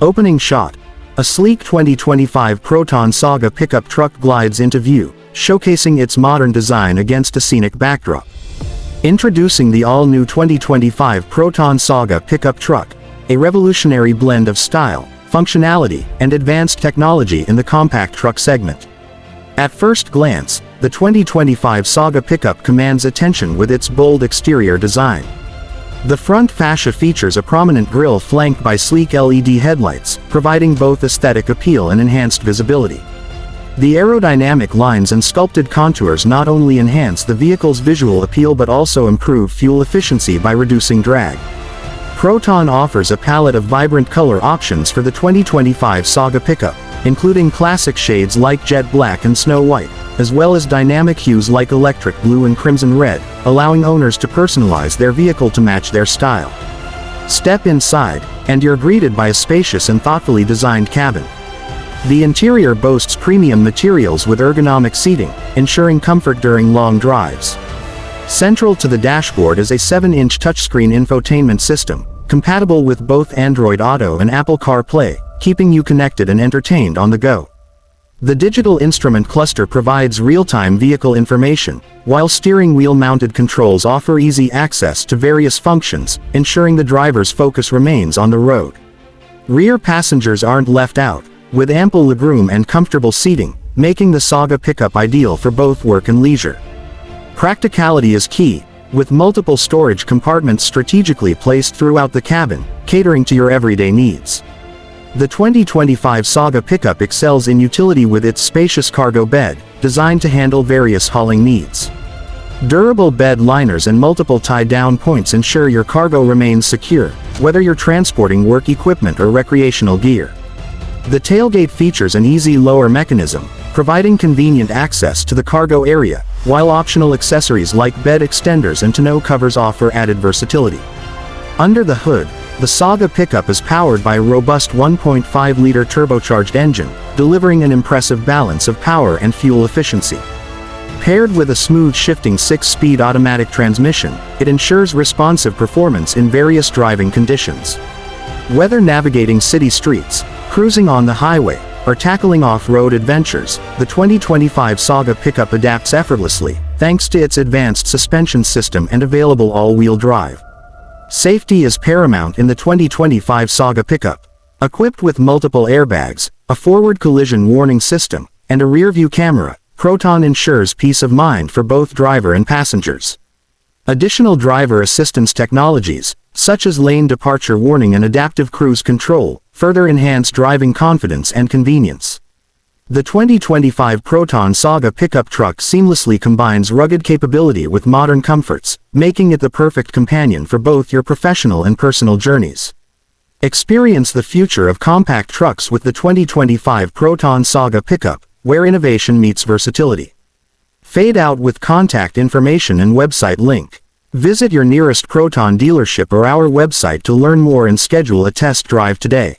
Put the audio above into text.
Opening shot. A sleek 2025 Proton Saga pickup truck glides into view, showcasing its modern design against a scenic backdrop. Introducing the all-new 2025 Proton Saga pickup truck, a revolutionary blend of style, functionality, and advanced technology in the compact truck segment. At first glance, the 2025 Saga pickup commands attention with its bold exterior design. The front fascia features a prominent grille flanked by sleek LED headlights, providing both aesthetic appeal and enhanced visibility. The aerodynamic lines and sculpted contours not only enhance the vehicle's visual appeal but also improve fuel efficiency by reducing drag. Proton offers a palette of vibrant color options for the 2025 Saga pickup, including classic shades like jet black and snow white, as well as dynamic hues like electric blue and crimson red, allowing owners to personalize their vehicle to match their style. Step inside, and you're greeted by a spacious and thoughtfully designed cabin. The interior boasts premium materials with ergonomic seating, ensuring comfort during long drives. Central to the dashboard is a 7-inch touchscreen infotainment system, compatible with both Android Auto and Apple CarPlay, keeping you connected and entertained on the go. The digital instrument cluster provides real-time vehicle information, while steering wheel-mounted controls offer easy access to various functions, ensuring the driver's focus remains on the road. Rear passengers aren't left out, with ample legroom and comfortable seating, making the Saga pickup ideal for both work and leisure. Practicality is key, with multiple storage compartments strategically placed throughout the cabin, catering to your everyday needs. The 2025 Saga pickup excels in utility with its spacious cargo bed, designed to handle various hauling needs. Durable bed liners and multiple tie-down points ensure your cargo remains secure, whether you're transporting work equipment or recreational gear. The tailgate features an easy lower mechanism, providing convenient access to the cargo area, while optional accessories like bed extenders and tonneau covers offer added versatility. Under the hood, the Saga pickup is powered by a robust 1.5-liter turbocharged engine, delivering an impressive balance of power and fuel efficiency. Paired with a smooth shifting 6-speed automatic transmission, it ensures responsive performance in various driving conditions. Whether navigating city streets, cruising on the highway, or tackling off-road adventures, the 2025 Saga pickup adapts effortlessly, thanks to its advanced suspension system and available all-wheel drive. Safety is paramount in the 2025 Saga pickup. Equipped with multiple airbags, a forward collision warning system, and a rear-view camera, Proton ensures peace of mind for both driver and passengers. Additional driver assistance technologies, such as lane departure warning and adaptive cruise control, further enhance driving confidence and convenience. The 2025 Proton Saga pickup truck seamlessly combines rugged capability with modern comforts, making it the perfect companion for both your professional and personal journeys. Experience the future of compact trucks with the 2025 Proton Saga pickup, where innovation meets versatility. Fade out with contact information and website link. Visit your nearest Proton dealership or our website to learn more and schedule a test drive today.